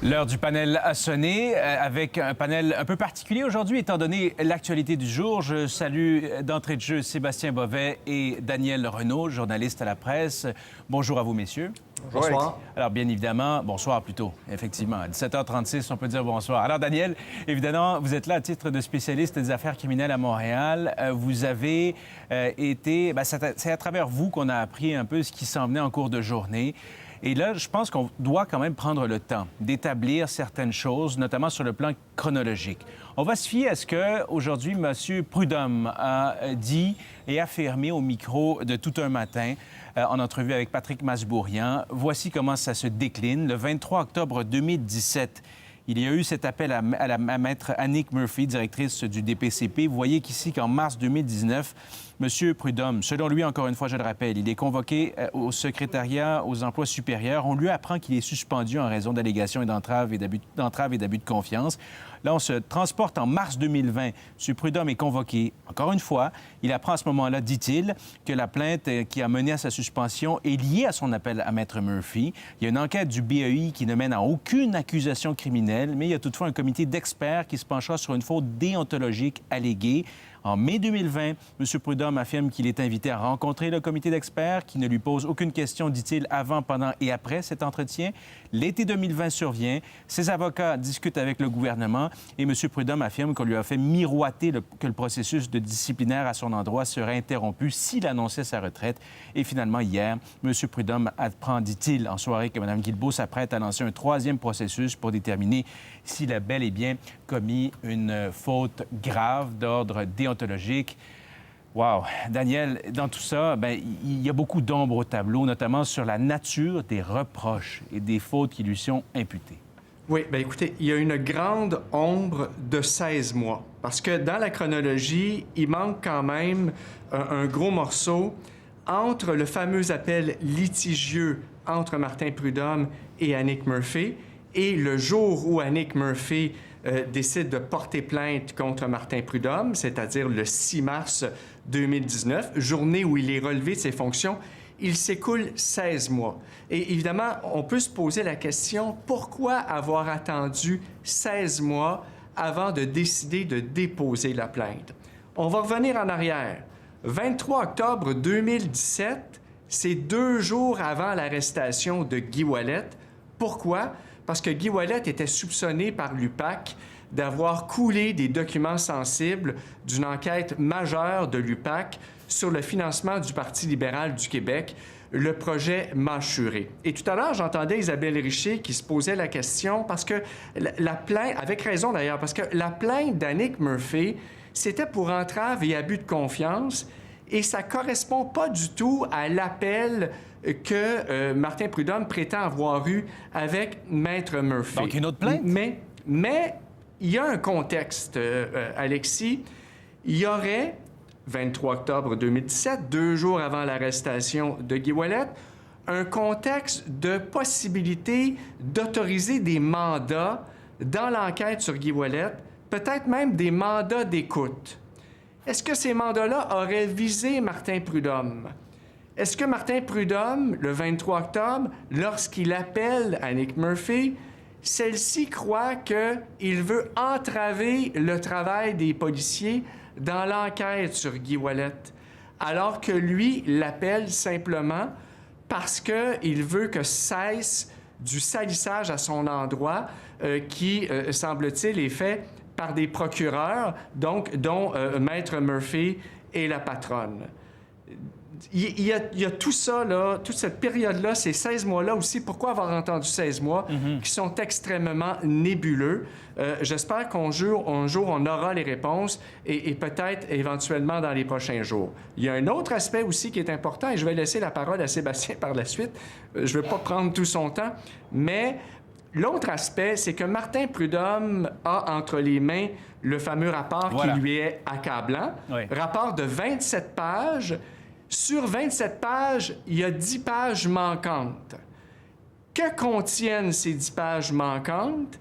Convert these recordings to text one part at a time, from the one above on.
L'heure du panel a sonné, avec un panel un peu particulier aujourd'hui, étant donné l'actualité du jour. Je salue d'entrée de jeu Sébastien Bovet et Daniel Renaud, journalistes à la presse. Bonjour à vous, messieurs. Bonsoir. Alors, bien évidemment, bonsoir plutôt, effectivement. À 17h36, on peut dire bonsoir. Alors, Daniel, évidemment, vous êtes là à titre de spécialiste des affaires criminelles à Montréal. Vous avez été... c'est à travers vous qu'on a appris un peu ce qui s'en venait en cours de journée. Et là, je pense qu'on doit quand même prendre le temps d'établir certaines choses, notamment sur le plan chronologique. On va se fier à ce qu'aujourd'hui, M. Prudhomme a dit et affirmé au micro de Tout un matin en entrevue avec Patrick Masbourian. Voici comment ça se décline. Le 23 octobre 2017, il y a eu cet appel à maître Annick Murphy, directrice du DPCP. Vous voyez qu'ici, qu'en mars 2019, M. Prudhomme, selon lui, encore une fois, je le rappelle, il est convoqué au secrétariat aux emplois supérieurs. On lui apprend qu'il est suspendu en raison d'allégations et d'entraves et d'abus de confiance. Là, on se transporte en mars 2020. M. Prudhomme est convoqué. Encore une fois, il apprend à ce moment-là, dit-il, que la plainte qui a mené à sa suspension est liée à son appel à maître Murphy. Il y a une enquête du BEI qui ne mène à aucune accusation criminelle, mais il y a toutefois un comité d'experts qui se penchera sur une faute déontologique alléguée. En mai 2020, M. Prudhomme affirme qu'il est invité à rencontrer le comité d'experts qui ne lui pose aucune question, dit-il, avant, pendant et après cet entretien. L'été 2020 survient. Ses avocats discutent avec le gouvernement et M. Prudhomme affirme qu'on lui a fait miroiter que le processus de disciplinaire à son endroit serait interrompu s'il annonçait sa retraite. Et finalement, hier, M. Prudhomme apprend, dit-il, en soirée, que Mme Guilbeault s'apprête à lancer un troisième processus pour déterminer s'il a bel et bien commis une faute grave d'ordre déontologique. Wow! Daniel, dans tout ça, il y a beaucoup d'ombre au tableau, notamment sur la nature des reproches et des fautes qui lui sont imputées. Oui, bien écoutez, il y a une grande ombre de 16 mois. Parce que dans la chronologie, il manque quand même un gros morceau entre le fameux appel litigieux entre Martin Prudhomme et Annick Murphy et le jour où Annick Murphy décide de porter plainte contre Martin Prudhomme, c'est-à-dire le 6 mars 2019, journée où il est relevé de ses fonctions. Il s'écoule 16 mois. Et évidemment, on peut se poser la question, pourquoi avoir attendu 16 mois avant de décider de déposer la plainte? On va revenir en arrière. 23 octobre 2017, c'est 2 jours avant l'arrestation de Guy Ouellet. Pourquoi? Parce que Guy Ouellet était soupçonné par l'UPAC d'avoir coulé des documents sensibles d'une enquête majeure de l'UPAC sur le financement du Parti libéral du Québec, le projet Mâchuré. Et tout à l'heure, j'entendais Isabelle Richer qui se posait la question parce que la plainte, avec raison d'ailleurs, parce que la plainte d'Annick Murphy, c'était pour entrave et abus de confiance et ça correspond pas du tout à l'appel que Martin Prudhomme prétend avoir eu avec Maître Murphy. Donc, une autre plainte? Mais il y a un contexte, Alexis. Il y aurait, 23 octobre 2017, 2 jours avant l'arrestation de Guy Ouellet, un contexte de possibilité d'autoriser des mandats dans l'enquête sur Guy Ouellet, peut-être même des mandats d'écoute. Est-ce que ces mandats-là auraient visé Martin Prudhomme? Est-ce que Martin Prudhomme, le 23 octobre, lorsqu'il appelle Annick Murphy, celle-ci croit qu'il veut entraver le travail des policiers dans l'enquête sur Guy Ouellet, alors que lui l'appelle simplement parce qu'il veut que cesse du salissage à son endroit qui, semble-t-il, est fait par des procureurs, donc, dont Maître Murphy est la patronne. Il y a tout ça, là, toute cette période-là, ces 16 mois-là aussi. Pourquoi avoir entendu 16 mois qui sont extrêmement nébuleux? J'espère qu'un jour, on aura les réponses et peut-être éventuellement dans les prochains jours. Il y a un autre aspect aussi qui est important et je vais laisser la parole à Sébastien par la suite. Je ne veux pas prendre tout son temps, mais l'autre aspect, c'est que Martin Prudhomme a entre les mains le fameux rapport qui lui est accablant. Oui. Rapport de 27 pages. Sur 27 pages, il y a 10 pages manquantes. Que contiennent ces 10 pages manquantes?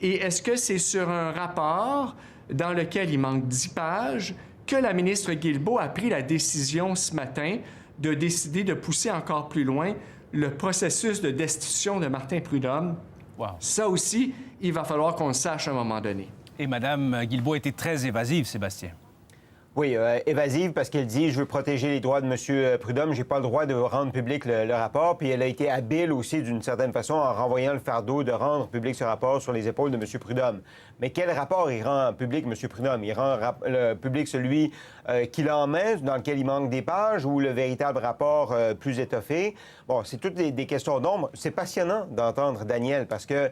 Et est-ce que c'est sur un rapport dans lequel il manque 10 pages que la ministre Guilbeault a pris la décision ce matin de décider de pousser encore plus loin le processus de destitution de Martin Prudhomme Wow. Ça aussi, il va falloir qu'on le sache à un moment donné. Et Mme Guilbeault a été très évasive, Sébastien. Oui, évasive parce qu'elle dit « je veux protéger les droits de M. Prudhomme, j'ai pas le droit de rendre public le rapport ». Puis elle a été habile aussi d'une certaine façon en renvoyant le fardeau de rendre public ce rapport sur les épaules de M. Prudhomme. Mais quel rapport il rend public, M. Prudhomme? Il rend public celui qu'il a en main, dans lequel il manque des pages, ou le véritable rapport plus étoffé? Bon, c'est toutes des questions d'ombre. C'est passionnant d'entendre Daniel parce que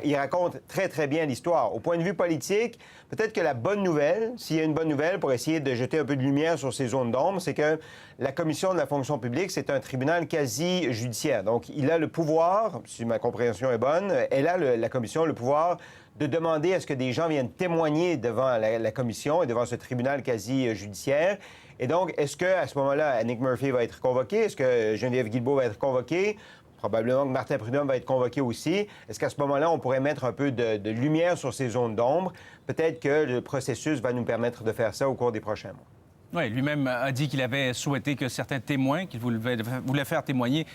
il raconte très, très bien l'histoire. Au point de vue politique, peut-être que la bonne nouvelle, s'il y a une bonne nouvelle pour essayer de jeter un peu de lumière sur ces zones d'ombre, c'est que la Commission de la fonction publique, c'est un tribunal quasi judiciaire. Donc, il a le pouvoir, si ma compréhension est bonne, elle a, la Commission, le pouvoir de demander à ce que des gens viennent témoigner devant la Commission et devant ce tribunal quasi judiciaire. Et donc, est-ce qu'à ce moment-là, Annick Murphy va être convoquée? Est-ce que Geneviève Guilbeault va être convoquée? Probablement que Martin Prudhomme va être convoqué aussi. Est-ce qu'à ce moment-là, on pourrait mettre un peu de lumière sur ces zones d'ombre? Peut-être que le processus va nous permettre de faire ça au cours des prochains mois. Oui, lui-même a dit qu'il avait souhaité que certains témoins qu'il voulait faire témoigner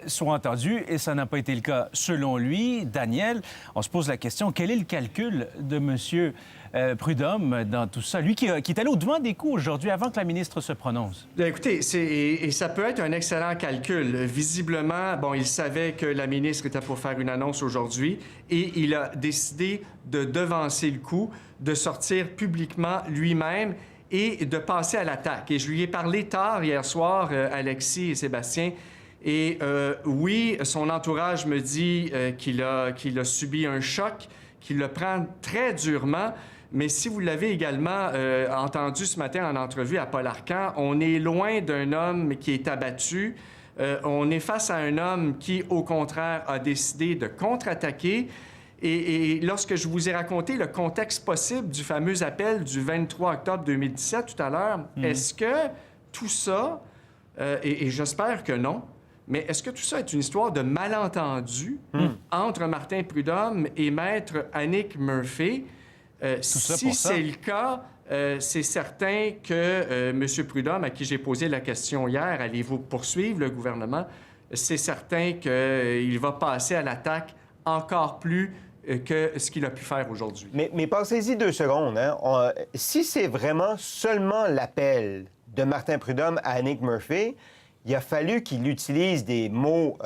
soient entendus, et ça n'a pas été le cas. Selon lui, Daniel, on se pose la question, quel est le calcul de M. Prudhomme dans tout ça? Lui qui est allé au-devant des coups aujourd'hui, avant que la ministre se prononce. Bien, écoutez, et ça peut être un excellent calcul. Visiblement, bon, il savait que la ministre était pour faire une annonce aujourd'hui et il a décidé de devancer le coup, de sortir publiquement lui-même et de passer à l'attaque. Et je lui ai parlé tard hier soir, Alexis et Sébastien, et oui, son entourage me dit qu'il a subi un choc, qu'il le prend très durement, mais si vous l'avez également entendu ce matin en entrevue à Paul Arcand, on est loin d'un homme qui est abattu. On est face à un homme qui, au contraire, a décidé de contre-attaquer. Et lorsque je vous ai raconté le contexte possible du fameux appel du 23 octobre 2017 tout à l'heure, est-ce que tout ça, et j'espère que non, mais est-ce que tout ça est une histoire de malentendu entre Martin Prudhomme et Maître Annick Murphy? Si c'est le cas, c'est certain que M. Prudhomme, à qui j'ai posé la question hier, allez-vous poursuivre le gouvernement? C'est certain qu'il va passer à l'attaque encore plus que ce qu'il a pu faire aujourd'hui. Mais pensez-y 2 secondes. Hein. Si c'est vraiment seulement l'appel de Martin Prudhomme à Annick Murphy, il a fallu qu'il utilise des mots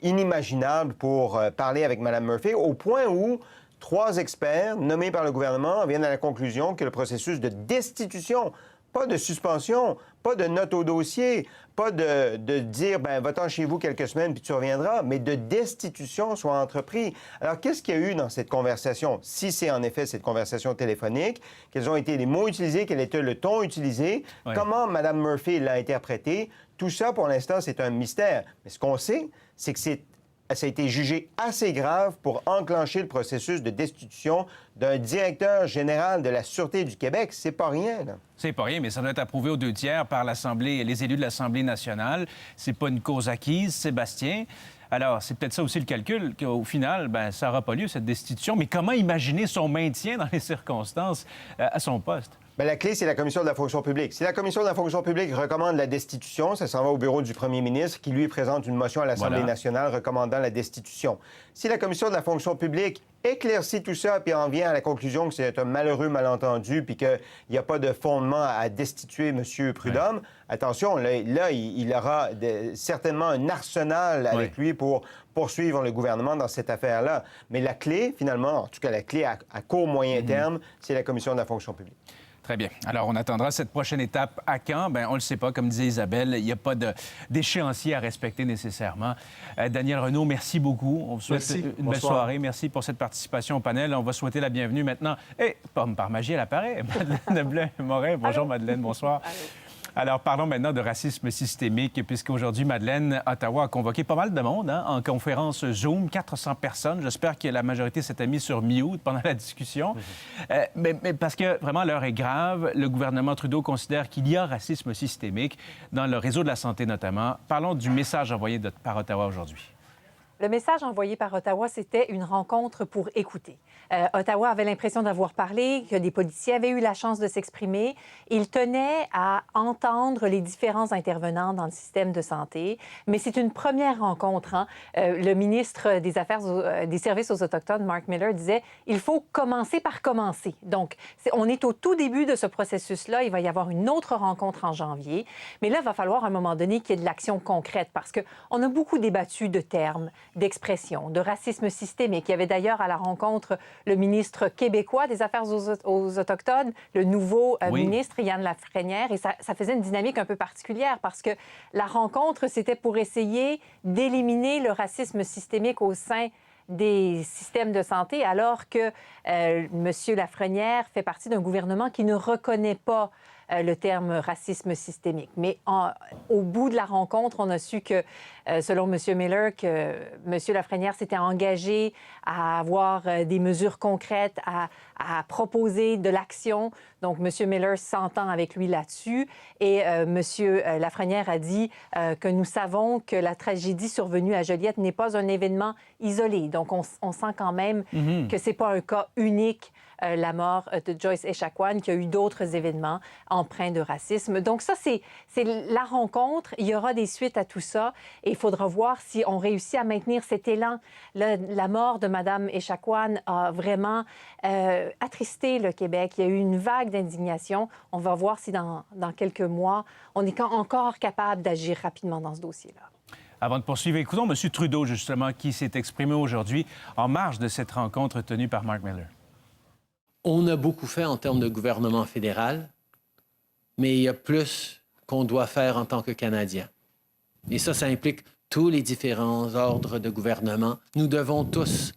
inimaginables pour parler avec Mme Murphy, au point où 3 experts nommés par le gouvernement viennent à la conclusion que le processus de destitution, pas de suspension, pas de note au dossier, pas de dire, ben va-t'en chez vous quelques semaines puis tu reviendras, mais de destitution soit entrepris. Alors, qu'est-ce qu'il y a eu dans cette conversation? Si c'est en effet cette conversation téléphonique, quels ont été les mots utilisés, quel était le ton utilisé, comment Mme Murphy l'a interprété, tout ça, pour l'instant, c'est un mystère. Mais ce qu'on sait, c'est que ça a été jugé assez grave pour enclencher le processus de destitution d'un directeur général de la Sûreté du Québec. C'est pas rien, là. C'est pas rien, mais ça doit être approuvé aux 2 tiers par les élus de l'Assemblée nationale. C'est pas une cause acquise, Sébastien. Alors, c'est peut-être ça aussi le calcul, qu'au final, ben, ça n'aura pas lieu, cette destitution. Mais comment imaginer son maintien dans les circonstances à son poste? Bien, la clé, c'est la Commission de la fonction publique. Si la Commission de la fonction publique recommande la destitution, ça s'en va au bureau du premier ministre qui, lui, présente une motion à l'Assemblée nationale recommandant la destitution. Si la Commission de la fonction publique éclaircit tout ça puis en vient à la conclusion que c'est un malheureux malentendu puis qu'il n'y a pas de fondement à destituer M. Prudhomme, attention, là, il aura certainement un arsenal avec lui pour poursuivre le gouvernement dans cette affaire-là. Mais la clé, finalement, en tout cas la clé à court-moyen terme, c'est la Commission de la fonction publique. Très bien. Alors, on attendra cette prochaine étape à quand? Bien, on ne le sait pas. Comme disait Isabelle, il n'y a pas d'échéancier à respecter nécessairement. Daniel Renaud, merci beaucoup. On vous souhaite une belle soirée. Merci pour cette participation au panel. On va souhaiter la bienvenue maintenant. Et, par magie, elle apparaît. Madeleine Blais-Morin. Bonjour, allô? Madeleine. Bonsoir. Allô. Alors, parlons maintenant de racisme systémique, puisqu'aujourd'hui, Madeleine, Ottawa a convoqué pas mal de monde en conférence Zoom, 400 personnes. J'espère que la majorité s'était mise sur mute pendant la discussion. Mais parce que, vraiment, l'heure est grave. Le gouvernement Trudeau considère qu'il y a racisme systémique dans le réseau de la santé, notamment. Parlons du message envoyé par Ottawa aujourd'hui. Le message envoyé par Ottawa, c'était une rencontre pour écouter. Ottawa avait l'impression d'avoir parlé, que des policiers avaient eu la chance de s'exprimer. Il tenait à entendre les différents intervenants dans le système de santé, mais c'est une première rencontre. Hein? Le ministre des des Services aux Autochtones, Mark Miller, disait « il faut commencer par commencer ». Donc, on est au tout début de ce processus-là. Il va y avoir une autre rencontre en janvier. Mais là, il va falloir à un moment donné qu'il y ait de l'action concrète parce qu'on a beaucoup débattu de termes, d'expression, de racisme systémique. Il y avait d'ailleurs à la rencontre le ministre québécois des Affaires aux Autochtones, le nouveau ministre, Yann Lafrenière, et ça faisait une dynamique un peu particulière parce que la rencontre, c'était pour essayer d'éliminer le racisme systémique au sein des systèmes de santé, alors que M. Lafrenière fait partie d'un gouvernement qui ne reconnaît pas le terme racisme systémique. Mais au bout de la rencontre, on a su que, selon M. Miller, que M. Lafrenière s'était engagé à avoir des mesures concrètes, à proposer de l'action. Donc, M. Miller s'entend avec lui là-dessus. Et M. Lafrenière a dit que nous savons que la tragédie survenue à Joliette n'est pas un événement isolé. Donc, on sent quand même que ce n'est pas un cas unique, la mort de Joyce Echaquan, qu'il y a eu d'autres événements empreints de racisme. Donc ça, c'est la rencontre. Il y aura des suites à tout ça et il faudra voir si on réussit à maintenir cet élan. La mort de Mme Echaquan a vraiment attristé le Québec. Il y a eu une vague d'indignation. On va voir si dans quelques mois, on est encore capable d'agir rapidement dans ce dossier-là. Avant de poursuivre, écoutons M. Trudeau, justement, qui s'est exprimé aujourd'hui en marge de cette rencontre tenue par Mark Miller. On a beaucoup fait en termes de gouvernement fédéral, mais il y a plus qu'on doit faire en tant que Canadiens. Et ça implique tous les différents ordres de gouvernement. Nous devons tous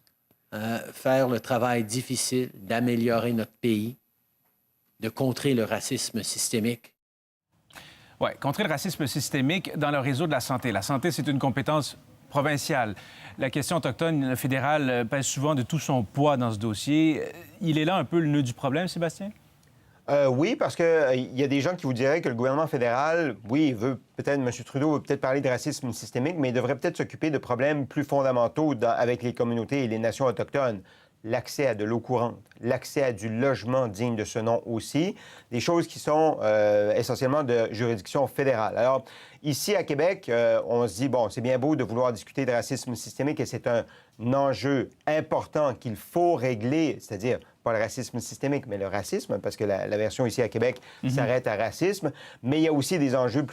faire le travail difficile d'améliorer notre pays, de contrer le racisme systémique. Oui, contrer le racisme systémique dans le réseau de la santé. La santé, c'est une compétence provinciale. La question autochtone fédérale pèse souvent de tout son poids dans ce dossier. Il est là un peu le nœud du problème, Sébastien? Oui, parce qu'il y a des gens qui vous diraient que le gouvernement fédéral, oui, M. Trudeau veut peut-être parler de racisme systémique, mais il devrait peut-être s'occuper de problèmes plus fondamentaux avec les communautés et les nations autochtones. L'accès à de l'eau courante, l'accès à du logement digne de ce nom aussi, des choses qui sont essentiellement de juridiction fédérale. Alors, ici à Québec, on se dit, bon, c'est bien beau de vouloir discuter de racisme systémique et c'est un enjeu important qu'il faut régler, c'est-à-dire pas le racisme systémique, mais le racisme, parce que la version ici à Québec s'arrête à racisme, mais il y a aussi des enjeux,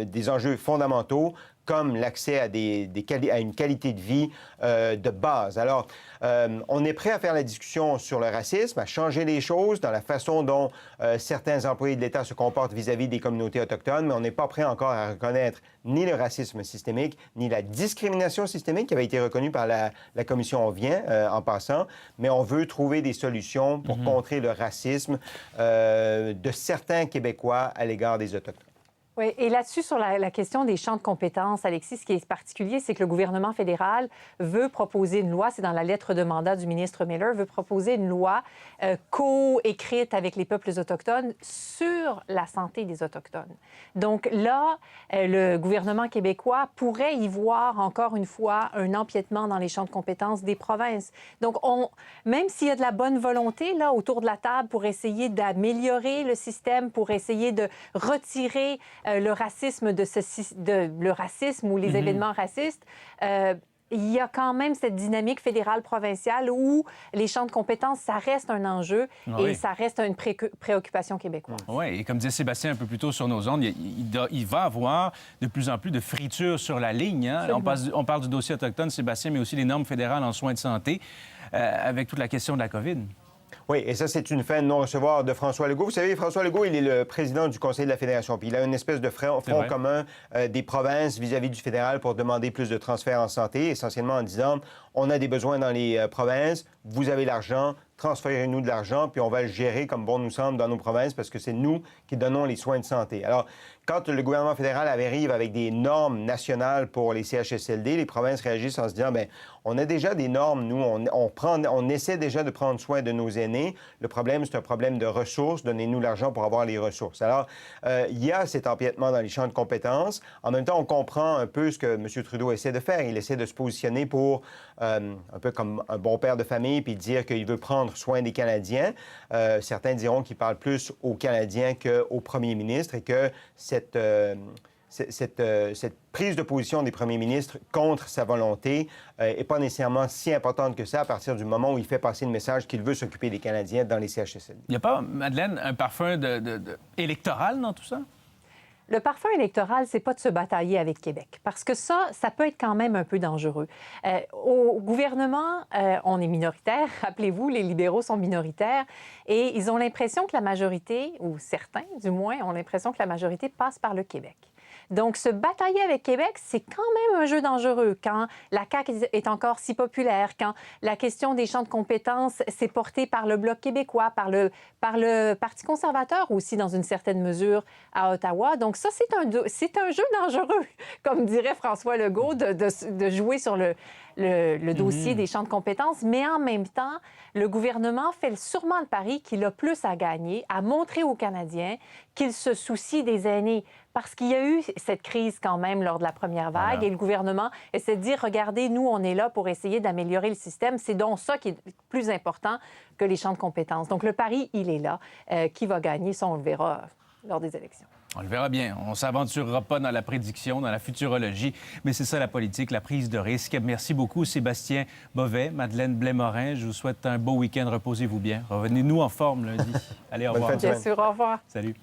des enjeux fondamentaux comme l'accès à une qualité de vie de base. Alors, on est prêt à faire la discussion sur le racisme, à changer les choses dans la façon dont certains employés de l'État se comportent vis-à-vis des communautés autochtones, mais on n'est pas prêt encore à reconnaître ni le racisme systémique, ni la discrimination systémique qui avait été reconnue par la Commission Vient en passant, mais on veut trouver des solutions pour contrer le racisme de certains Québécois à l'égard des Autochtones. Oui, et là-dessus, sur la question des champs de compétences, Alexis, ce qui est particulier, c'est que le gouvernement fédéral veut proposer une loi, c'est dans la lettre de mandat du ministre Miller, veut proposer une loi co-écrite avec les peuples autochtones sur la santé des Autochtones. Donc là, le gouvernement québécois pourrait y voir, encore une fois, un empiètement dans les champs de compétences des provinces. Donc, même s'il y a de la bonne volonté, là, autour de la table, pour essayer d'améliorer le système, pour essayer de retirer le racisme le racisme ou les événements racistes, il y a quand même cette dynamique fédérale-provinciale où les champs de compétences, ça reste un enjeu et ça reste une préoccupation québécoise. Oui, et comme disait Sébastien un peu plus tôt sur nos ondes, il va avoir de plus en plus de fritures sur la ligne. Hein? On parle du dossier autochtone, Sébastien, mais aussi les normes fédérales en soins de santé, avec toute la question de la COVID. Oui, et ça, c'est une fin de non-recevoir de François Legault. Vous savez, François Legault, il est le président du Conseil de la Fédération, puis il a une espèce de front commun des provinces vis-à-vis du fédéral pour demander plus de transferts en santé, essentiellement en disant, on a des besoins dans les provinces, vous avez l'argent, transférez-nous de l'argent, puis on va le gérer comme bon nous semble dans nos provinces parce que c'est nous qui donnons les soins de santé. Alors, quand le gouvernement fédéral arrive avec des normes nationales pour les CHSLD, les provinces réagissent en se disant, bien, on a déjà des normes, nous, on essaie déjà de prendre soin de nos aînés. donné. Le problème, c'est un problème de ressources. Donnez-nous l'argent pour avoir les ressources. Alors, il y a cet empiètement dans les champs de compétences. En même temps, on comprend un peu ce que M. Trudeau essaie de faire. Il essaie de se positionner pour, un peu comme un bon père de famille, puis dire qu'il veut prendre soin des Canadiens. Certains diront qu'il parle plus aux Canadiens qu'au premier ministre et que cette prise de position des premiers ministres contre sa volonté n'est pas nécessairement si importante que ça à partir du moment où il fait passer le message qu'il veut s'occuper des Canadiens dans les CHSLD. Il n'y a pas, Madeleine, un parfum électoral dans tout ça? Le parfum électoral, c'est pas de se batailler avec Québec, parce que ça peut être quand même un peu dangereux. Au gouvernement, on est minoritaire. Rappelez-vous, les libéraux sont minoritaires et ils ont l'impression que la majorité, ou certains du moins, ont l'impression que la majorité passe par le Québec. Donc, se batailler avec Québec, c'est quand même un jeu dangereux quand la CAQ est encore si populaire, quand la question des champs de compétences s'est portée par le Bloc québécois, par le Parti conservateur aussi, dans une certaine mesure, à Ottawa. Donc, ça, c'est un jeu dangereux, comme dirait François Legault, de jouer sur le dossier des champs de compétences. Mais en même temps, le gouvernement fait sûrement le pari qu'il a plus à gagner, à montrer aux Canadiens qu'il se soucie des aînés. Parce qu'il y a eu cette crise quand même lors de la première vague et le gouvernement essaie de dire, regardez, nous, on est là pour essayer d'améliorer le système. C'est donc ça qui est plus important que les champs de compétences. Donc, le pari, il est là. Qui va gagner, ça, on le verra lors des élections. On le verra bien. On ne s'aventurera pas dans la prédiction, dans la futurologie, mais c'est ça la politique, la prise de risque. Merci beaucoup, Sébastien Bovet, Madeleine Blais-Morin. Je vous souhaite un beau week-end. Reposez-vous bien. Revenez-nous en forme lundi. Allez, au revoir. Bien sûr, au revoir. Salut.